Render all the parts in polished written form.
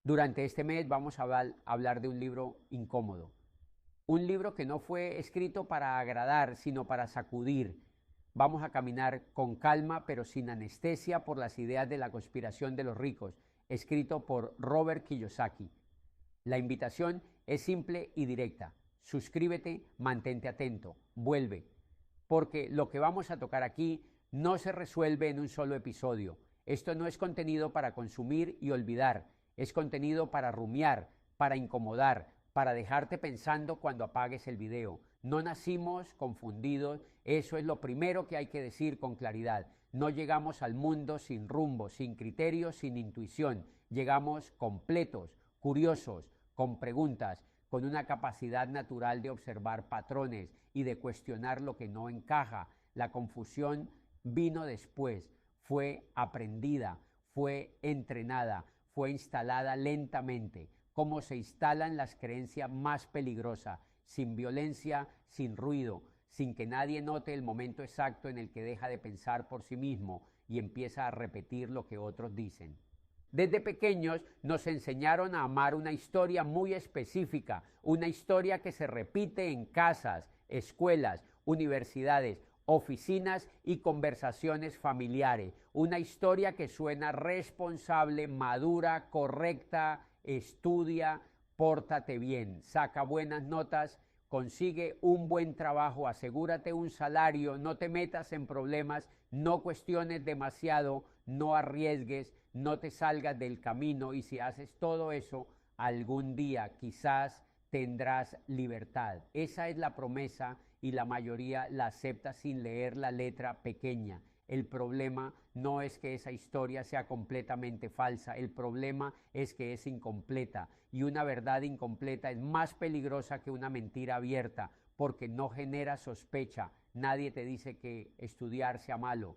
Durante este mes vamos a hablar de un libro incómodo, un libro que no fue escrito para agradar, sino para sacudir. Vamos a caminar con calma, pero sin anestesia por las ideas de la conspiración de los ricos, escrito por Robert Kiyosaki. La invitación es simple y directa. Suscríbete, mantente atento, vuelve, porque lo que vamos a tocar aquí no se resuelve en un solo episodio. Esto no es contenido para consumir y olvidar, es contenido para rumiar, para incomodar, para dejarte pensando cuando apagues el video. No nacimos confundidos, eso es lo primero que hay que decir con claridad. No llegamos al mundo sin rumbo, sin criterio, sin intuición. Llegamos completos, curiosos, con preguntas, con una capacidad natural de observar patrones y de cuestionar lo que no encaja. La confusión vino después, fue aprendida, fue entrenada, fue instalada lentamente, como se instalan las creencias más peligrosas, sin violencia, sin ruido, sin que nadie note el momento exacto en el que deja de pensar por sí mismo y empieza a repetir lo que otros dicen. Desde pequeños nos enseñaron a amar una historia muy específica, una historia que se repite en casas, escuelas, universidades, oficinas y conversaciones familiares. Una historia que suena responsable, madura, correcta, estudia, pórtate bien, saca buenas notas, consigue un buen trabajo, asegúrate un salario, no te metas en problemas, no cuestiones demasiado, no arriesgues, no te salgas del camino, y si haces todo eso, algún día quizás tendrás libertad. Esa es la promesa y la mayoría la acepta sin leer la letra pequeña. El problema no es que esa historia sea completamente falsa, el problema es que es incompleta, y una verdad incompleta es más peligrosa que una mentira abierta, porque no genera sospecha. Nadie te dice que estudiar sea malo,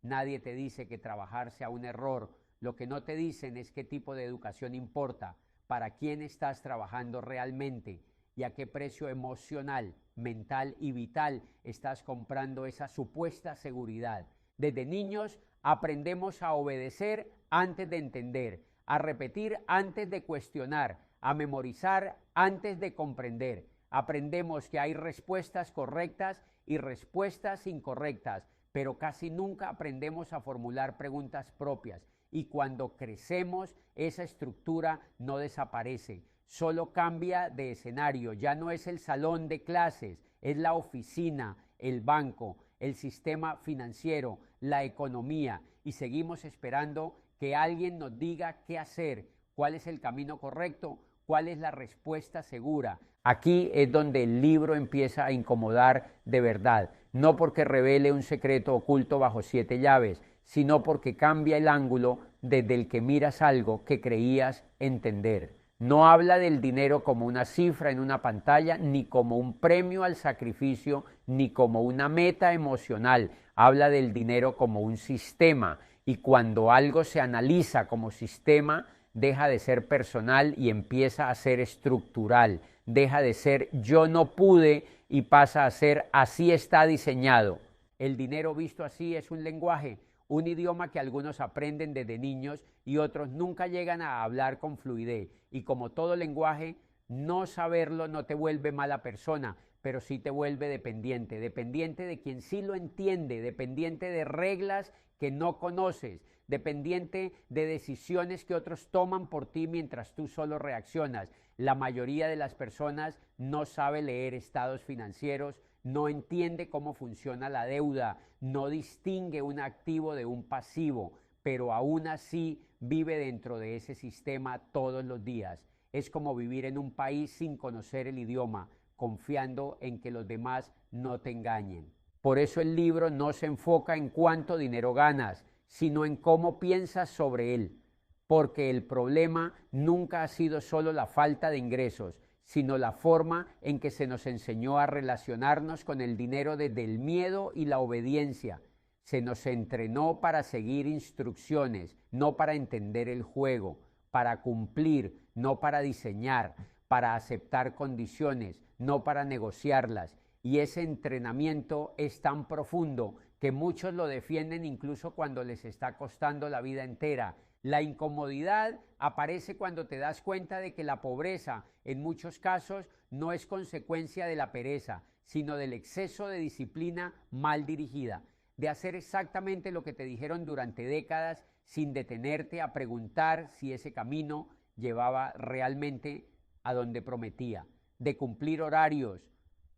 nadie te dice que trabajar sea un error. Lo que no te dicen es qué tipo de educación importa, para quién estás trabajando realmente y a qué precio emocional, mental y vital estás comprando esa supuesta seguridad. Desde niños aprendemos a obedecer antes de entender, a repetir antes de cuestionar, a memorizar antes de comprender. Aprendemos que hay respuestas correctas y respuestas incorrectas, pero casi nunca aprendemos a formular preguntas propias. Y cuando crecemos, esa estructura no desaparece, solo cambia de escenario. Ya no es el salón de clases, es la oficina, el banco, el sistema financiero, la economía, y seguimos esperando que alguien nos diga qué hacer, cuál es el camino correcto, cuál es la respuesta segura. Aquí es donde el libro empieza a incomodar de verdad, no porque revele un secreto oculto bajo 7 llaves, sino porque cambia el ángulo desde el que miras algo que creías entender. No habla del dinero como una cifra en una pantalla, ni como un premio al sacrificio, ni como una meta emocional. Habla del dinero como un sistema, y cuando algo se analiza como sistema, deja de ser personal y empieza a ser estructural. Deja de ser yo no pude y pasa a ser así está diseñado. El dinero visto así es un lenguaje, un idioma que algunos aprenden desde niños y otros nunca llegan a hablar con fluidez. Y como todo lenguaje, no saberlo no te vuelve mala persona, pero sí te vuelve dependiente, dependiente de quien sí lo entiende, dependiente de reglas que no conoces, dependiente de decisiones que otros toman por ti mientras tú solo reaccionas. La mayoría de las personas no sabe leer estados financieros, no entiende cómo funciona la deuda, no distingue un activo de un pasivo, pero aún así vive dentro de ese sistema todos los días. Es como vivir en un país sin conocer el idioma, confiando en que los demás no te engañen. Por eso el libro no se enfoca en cuánto dinero ganas, sino en cómo piensas sobre él, porque el problema nunca ha sido solo la falta de ingresos, sino la forma en que se nos enseñó a relacionarnos con el dinero desde el miedo y la obediencia. Se nos entrenó para seguir instrucciones, no para entender el juego, para cumplir, no para diseñar, para aceptar condiciones, no para negociarlas. Y ese entrenamiento es tan profundo que muchos lo defienden incluso cuando les está costando la vida entera. La incomodidad aparece cuando te das cuenta de que la pobreza, en muchos casos, no es consecuencia de la pereza, sino del exceso de disciplina mal dirigida, de hacer exactamente lo que te dijeron durante décadas sin detenerte a preguntar si ese camino llevaba realmente a donde prometía, de cumplir horarios,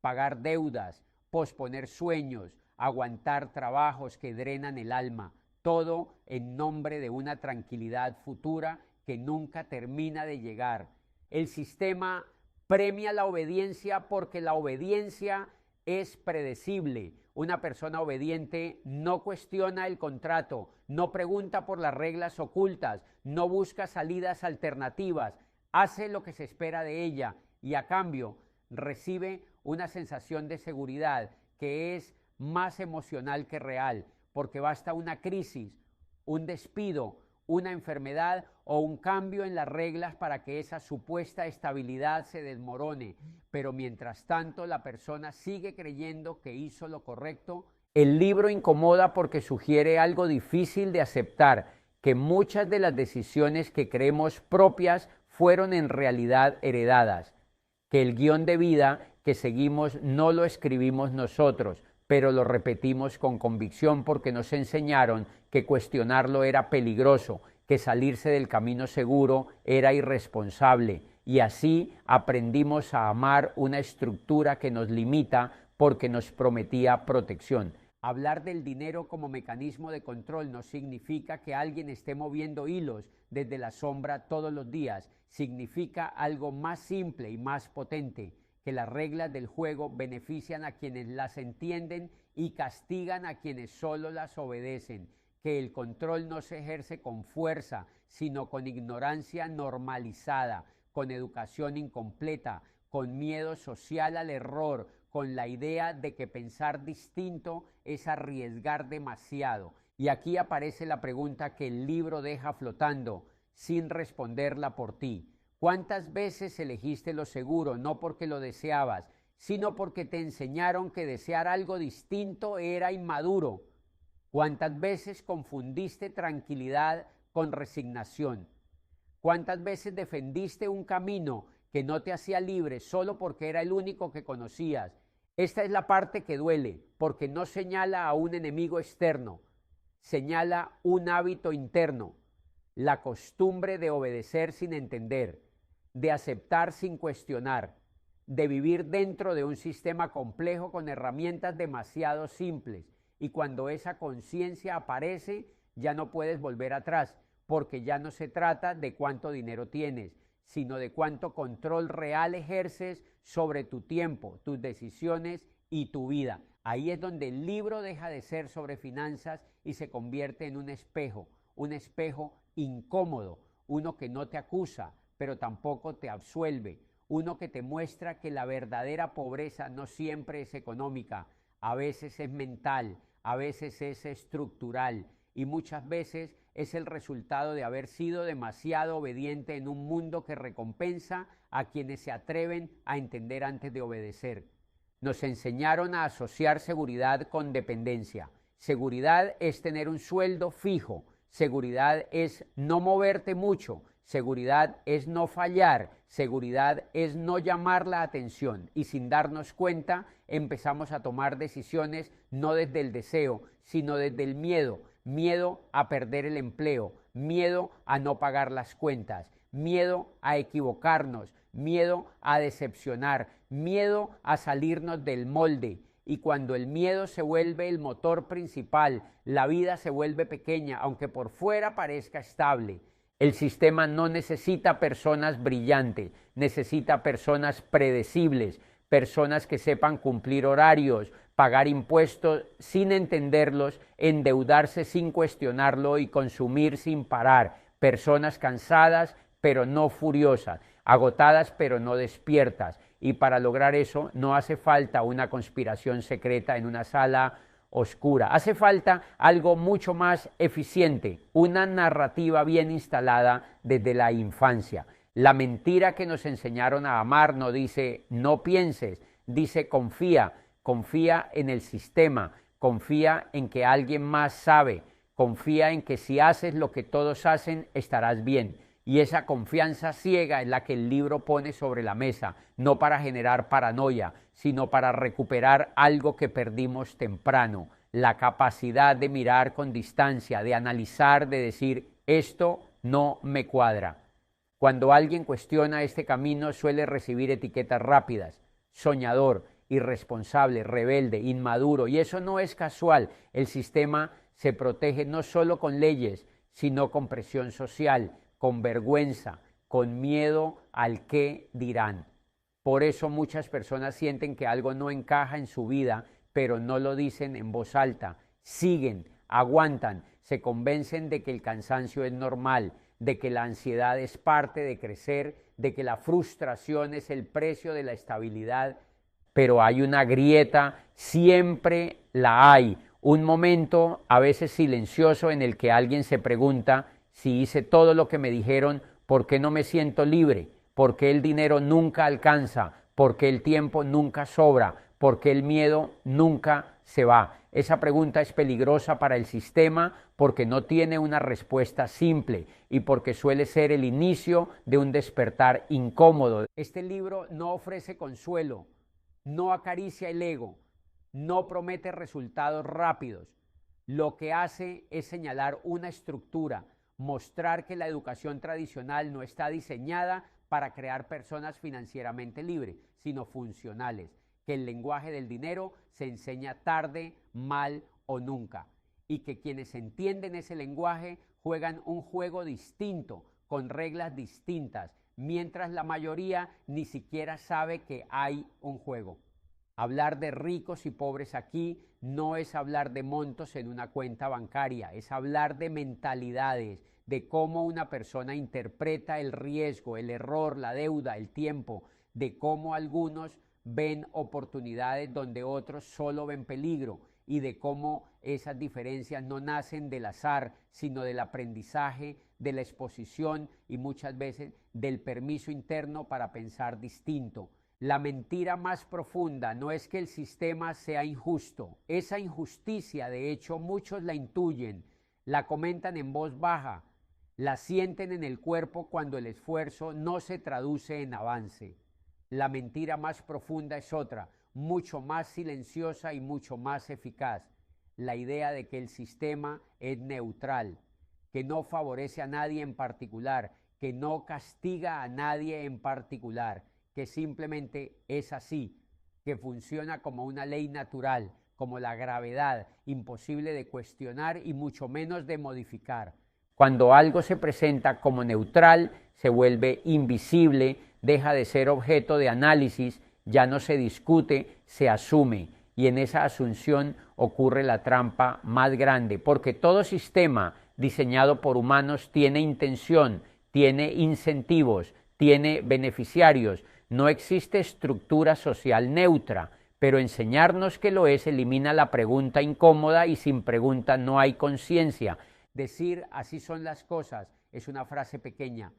pagar deudas, posponer sueños, aguantar trabajos que drenan el alma, todo en nombre de una tranquilidad futura que nunca termina de llegar. El sistema premia la obediencia porque la obediencia es predecible. Una persona obediente no cuestiona el contrato, no pregunta por las reglas ocultas, no busca salidas alternativas, hace lo que se espera de ella y a cambio recibe una sensación de seguridad que es más emocional que real, porque basta una crisis, un despido, una enfermedad o un cambio en las reglas para que esa supuesta estabilidad se desmorone. Pero mientras tanto la persona sigue creyendo que hizo lo correcto. El libro incomoda porque sugiere algo difícil de aceptar, que muchas de las decisiones que creemos propias fueron en realidad heredadas, que el guión de vida que seguimos no lo escribimos nosotros, pero lo repetimos con convicción porque nos enseñaron que cuestionarlo era peligroso, que salirse del camino seguro era irresponsable, y así aprendimos a amar una estructura que nos limita porque nos prometía protección. Hablar del dinero como mecanismo de control no significa que alguien esté moviendo hilos desde la sombra todos los días, significa algo más simple y más potente, que las reglas del juego benefician a quienes las entienden y castigan a quienes solo las obedecen, que el control no se ejerce con fuerza, sino con ignorancia normalizada, con educación incompleta, con miedo social al error, con la idea de que pensar distinto es arriesgar demasiado. Y aquí aparece la pregunta que el libro deja flotando, sin responderla por ti. ¿Cuántas veces elegiste lo seguro, no porque lo deseabas, sino porque te enseñaron que desear algo distinto era inmaduro? ¿Cuántas veces confundiste tranquilidad con resignación? ¿Cuántas veces defendiste un camino que no te hacía libre solo porque era el único que conocías? Esta es la parte que duele, porque no señala a un enemigo externo, señala un hábito interno, la costumbre de obedecer sin entender, de aceptar sin cuestionar, de vivir dentro de un sistema complejo con herramientas demasiado simples. Y cuando esa conciencia aparece, ya no puedes volver atrás, porque ya no se trata de cuánto dinero tienes, sino de cuánto control real ejerces sobre tu tiempo, tus decisiones y tu vida. Ahí es donde el libro deja de ser sobre finanzas y se convierte en un espejo incómodo, uno que no te acusa, pero tampoco te absuelve, uno que te muestra que la verdadera pobreza no siempre es económica, a veces es mental, a veces es estructural y muchas veces es el resultado de haber sido demasiado obediente en un mundo que recompensa a quienes se atreven a entender antes de obedecer. Nos enseñaron a asociar seguridad con dependencia. Seguridad es tener un sueldo fijo, seguridad es no moverte mucho, seguridad es no fallar, seguridad es no llamar la atención y sin darnos cuenta empezamos a tomar decisiones no desde el deseo, sino desde el miedo, miedo a perder el empleo, miedo a no pagar las cuentas, miedo a equivocarnos, miedo a decepcionar, miedo a salirnos del molde. Y cuando el miedo se vuelve el motor principal, la vida se vuelve pequeña, aunque por fuera parezca estable. El sistema no necesita personas brillantes, necesita personas predecibles, personas que sepan cumplir horarios, pagar impuestos sin entenderlos, endeudarse sin cuestionarlo y consumir sin parar, personas cansadas pero no furiosas, agotadas pero no despiertas. Y para lograr eso no hace falta una conspiración secreta en una sala oscura, hace falta algo mucho más eficiente, una narrativa bien instalada desde la infancia. La mentira que nos enseñaron a amar no dice no pienses, dice confía, confía en el sistema, confía en que alguien más sabe, confía en que si haces lo que todos hacen, estarás bien. Y esa confianza ciega es la que el libro pone sobre la mesa, no para generar paranoia, sino para recuperar algo que perdimos temprano, la capacidad de mirar con distancia, de analizar, de decir, esto no me cuadra. Cuando alguien cuestiona este camino suele recibir etiquetas rápidas, soñador, irresponsable, rebelde, inmaduro, y eso no es casual. El sistema se protege no solo con leyes, sino con presión social, con vergüenza, con miedo al qué dirán. Por eso muchas personas sienten que algo no encaja en su vida, pero no lo dicen en voz alta. Siguen, aguantan, se convencen de que el cansancio es normal, de que la ansiedad es parte de crecer, de que la frustración es el precio de la estabilidad, pero hay una grieta, siempre la hay. Un momento, a veces silencioso, en el que alguien se pregunta, si hice todo lo que me dijeron, ¿por qué no me siento libre? ¿Por qué el dinero nunca alcanza? ¿Por qué el tiempo nunca sobra? ¿Por qué el miedo nunca se va? Esa pregunta es peligrosa para el sistema porque no tiene una respuesta simple y porque suele ser el inicio de un despertar incómodo. Este libro no ofrece consuelo, no acaricia el ego, no promete resultados rápidos. Lo que hace es señalar una estructura, mostrar que la educación tradicional no está diseñada para crear personas financieramente libres, sino funcionales, que el lenguaje del dinero se enseña tarde, mal o nunca, y que quienes entienden ese lenguaje juegan un juego distinto, con reglas distintas, mientras la mayoría ni siquiera sabe que hay un juego. Hablar de ricos y pobres aquí no es hablar de montos en una cuenta bancaria, es hablar de mentalidades, de cómo una persona interpreta el riesgo, el error, la deuda, el tiempo, de cómo algunos ven oportunidades donde otros solo ven peligro y de cómo esas diferencias no nacen del azar, sino del aprendizaje, de la exposición y muchas veces del permiso interno para pensar distinto. La mentira más profunda no es que el sistema sea injusto. Esa injusticia, de hecho, muchos la intuyen, la comentan en voz baja, la sienten en el cuerpo cuando el esfuerzo no se traduce en avance. La mentira más profunda es otra, mucho más silenciosa y mucho más eficaz. La idea de que el sistema es neutral, que no favorece a nadie en particular, que no castiga a nadie en particular, que simplemente es así, que funciona como una ley natural, como la gravedad, imposible de cuestionar y mucho menos de modificar. Cuando algo se presenta como neutral, se vuelve invisible, deja de ser objeto de análisis, ya no se discute, se asume. Y en esa asunción ocurre la trampa más grande, porque todo sistema diseñado por humanos tiene intención, tiene incentivos, tiene beneficiarios. No existe estructura social neutra, pero enseñarnos que lo es elimina la pregunta incómoda y sin pregunta no hay conciencia. Decir así son las cosas es una frase pequeña,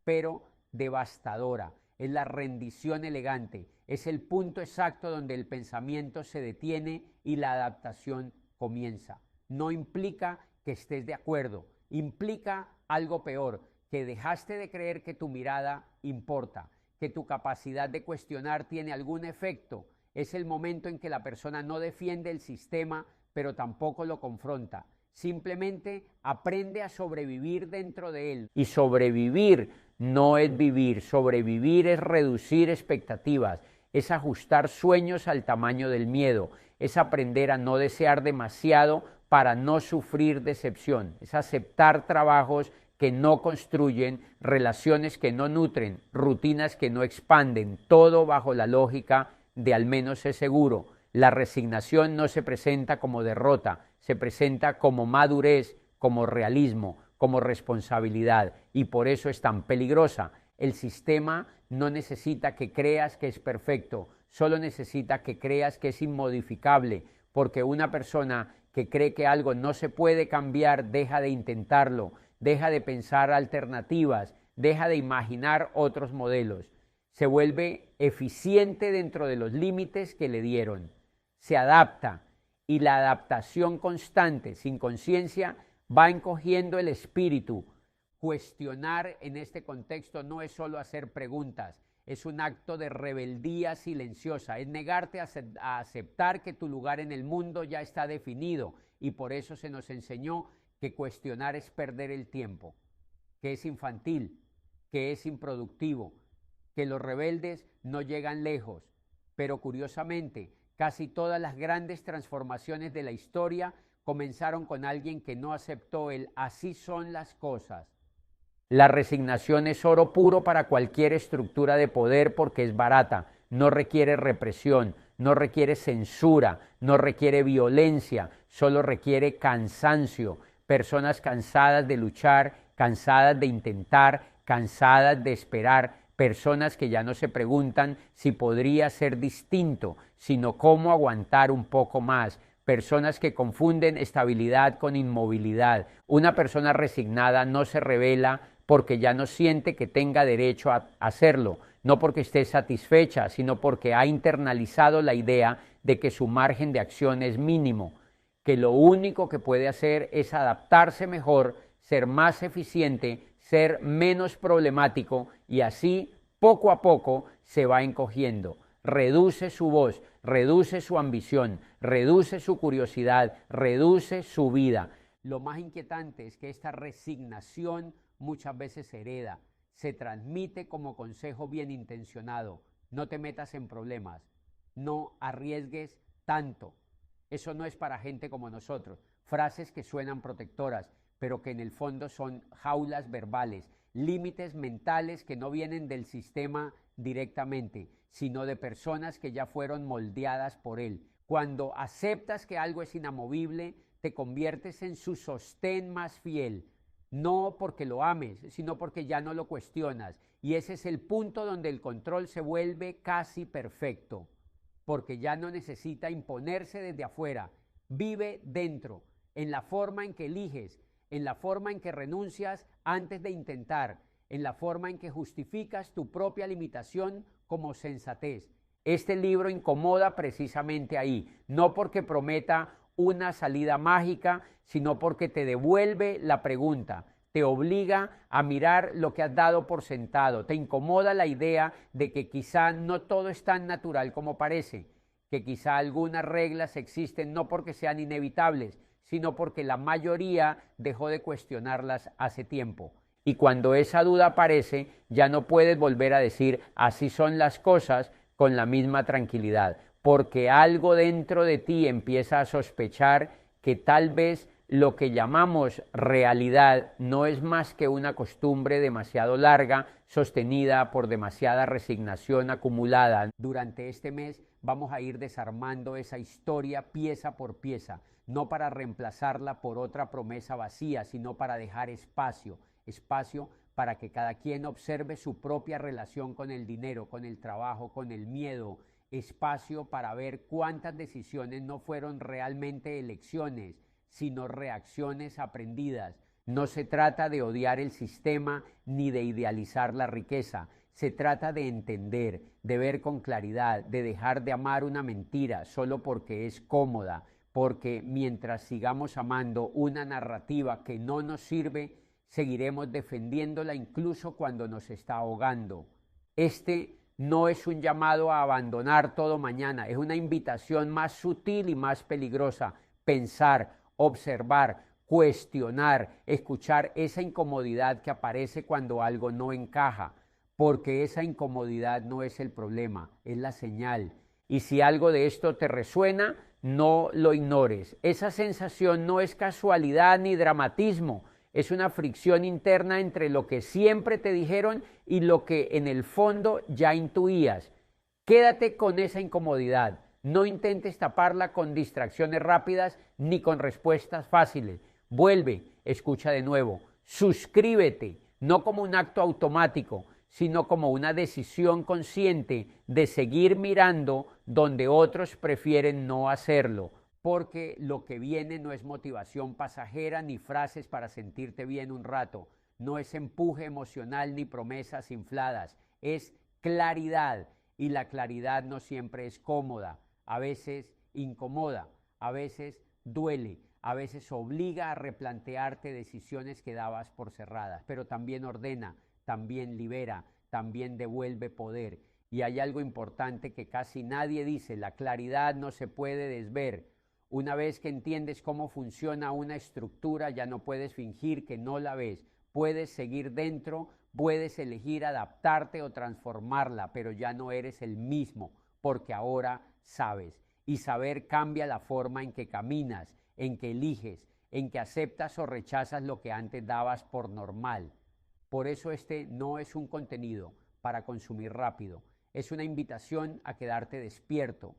pero devastadora. Es la rendición elegante, es el punto exacto donde el pensamiento se detiene y la adaptación comienza. No implica que estés de acuerdo, implica algo peor, que dejaste de creer que tu mirada importa, que tu capacidad de cuestionar tiene algún efecto. Es el momento en que la persona no defiende el sistema, pero tampoco lo confronta. Simplemente aprende a sobrevivir dentro de él. Y sobrevivir no es vivir, sobrevivir es reducir expectativas, es ajustar sueños al tamaño del miedo, es aprender a no desear demasiado para no sufrir decepción, es aceptar trabajos que no construyen, relaciones que no nutren, rutinas que no expanden, todo bajo la lógica de al menos es seguro. La resignación no se presenta como derrota, se presenta como madurez, como realismo, como responsabilidad, y por eso es tan peligrosa. El sistema no necesita que creas que es perfecto, solo necesita que creas que es inmodificable, porque una persona que cree que algo no se puede cambiar deja de intentarlo, deja de pensar alternativas, deja de imaginar otros modelos, se vuelve eficiente dentro de los límites que le dieron, se adapta, y la adaptación constante, sin conciencia, va encogiendo el espíritu. Cuestionar en este contexto no es solo hacer preguntas, es un acto de rebeldía silenciosa, es negarte a aceptar que tu lugar en el mundo ya está definido, y por eso se nos enseñó que cuestionar es perder el tiempo, que es infantil, que es improductivo, que los rebeldes no llegan lejos. Pero curiosamente, casi todas las grandes transformaciones de la historia comenzaron con alguien que no aceptó el así son las cosas. La resignación es oro puro para cualquier estructura de poder porque es barata, no requiere represión, no requiere censura, no requiere violencia, solo requiere cansancio. Personas cansadas de luchar, cansadas de intentar, cansadas de esperar, personas que ya no se preguntan si podría ser distinto, sino cómo aguantar un poco más. Personas que confunden estabilidad con inmovilidad. Una persona resignada no se revela porque ya no siente que tenga derecho a hacerlo, no porque esté satisfecha, sino porque ha internalizado la idea de que su margen de acción es mínimo, que lo único que puede hacer es adaptarse mejor, ser más eficiente, ser menos problemático, y así, poco a poco, se va encogiendo. Reduce su voz, reduce su ambición, reduce su curiosidad, reduce su vida. Lo más inquietante es que esta resignación muchas veces se hereda, se transmite como consejo bien intencionado. No te metas en problemas, no arriesgues tanto. Eso no es para gente como nosotros. Frases que suenan protectoras, pero que en el fondo son jaulas verbales, límites mentales que no vienen del sistema directamente, sino de personas que ya fueron moldeadas por él. Cuando aceptas que algo es inamovible, te conviertes en su sostén más fiel, no porque lo ames, sino porque ya no lo cuestionas. Y ese es el punto donde el control se vuelve casi perfecto, porque ya no necesita imponerse desde afuera, vive dentro, en la forma en que eliges, en la forma en que renuncias antes de intentar, en la forma en que justificas tu propia limitación como sensatez. Este libro incomoda precisamente ahí, no porque prometa una salida mágica, sino porque te devuelve la pregunta, te obliga a mirar lo que has dado por sentado, te incomoda la idea de que quizá no todo es tan natural como parece, que quizá algunas reglas existen no porque sean inevitables, sino porque la mayoría dejó de cuestionarlas hace tiempo. Y cuando esa duda aparece, ya no puedes volver a decir así son las cosas con la misma tranquilidad, porque algo dentro de ti empieza a sospechar que tal vez lo que llamamos realidad no es más que una costumbre demasiado larga, sostenida por demasiada resignación acumulada. Durante este mes vamos a ir desarmando esa historia pieza por pieza, no para reemplazarla por otra promesa vacía, sino para dejar espacio para que cada quien observe su propia relación con el dinero, con el trabajo, con el miedo, espacio para ver cuántas decisiones no fueron realmente elecciones, sino reacciones aprendidas. No se trata de odiar el sistema ni de idealizar la riqueza, se trata de entender, de ver con claridad, de dejar de amar una mentira solo porque es cómoda, porque mientras sigamos amando una narrativa que no nos sirve, seguiremos defendiéndola incluso cuando nos está ahogando. Este no es un llamado a abandonar todo mañana, es una invitación más sutil y más peligrosa. Pensar, observar, cuestionar, escuchar esa incomodidad que aparece cuando algo no encaja, porque esa incomodidad no es el problema, es la señal. Y si algo de esto te resuena, no lo ignores. Esa sensación no es casualidad ni dramatismo, es una fricción interna entre lo que siempre te dijeron y lo que en el fondo ya intuías. Quédate con esa incomodidad, no intentes taparla con distracciones rápidas ni con respuestas fáciles. Vuelve, escucha de nuevo, suscríbete, no como un acto automático, sino como una decisión consciente de seguir mirando donde otros prefieren no hacerlo, porque lo que viene no es motivación pasajera ni frases para sentirte bien un rato, no es empuje emocional ni promesas infladas, es claridad, y la claridad no siempre es cómoda, a veces incomoda, a veces duele, A veces obliga a replantearte decisiones que dabas por cerradas, pero también ordena, también libera, también devuelve poder. Y hay algo importante que casi nadie dice: la claridad no se puede desver. Una vez que entiendes cómo funciona una estructura, ya no puedes fingir que no la ves. Puedes seguir dentro, puedes elegir adaptarte o transformarla, pero ya no eres el mismo, porque ahora sabes. Y saber cambia la forma en que caminas, en que eliges, en que aceptas o rechazas lo que antes dabas por normal. Por eso este no es un contenido para consumir rápido, es una invitación a quedarte despierto,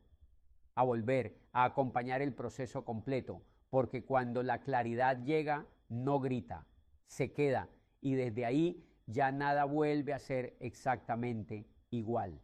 a volver, a acompañar el proceso completo, porque cuando la claridad llega, no grita, se queda, y desde ahí ya nada vuelve a ser exactamente igual.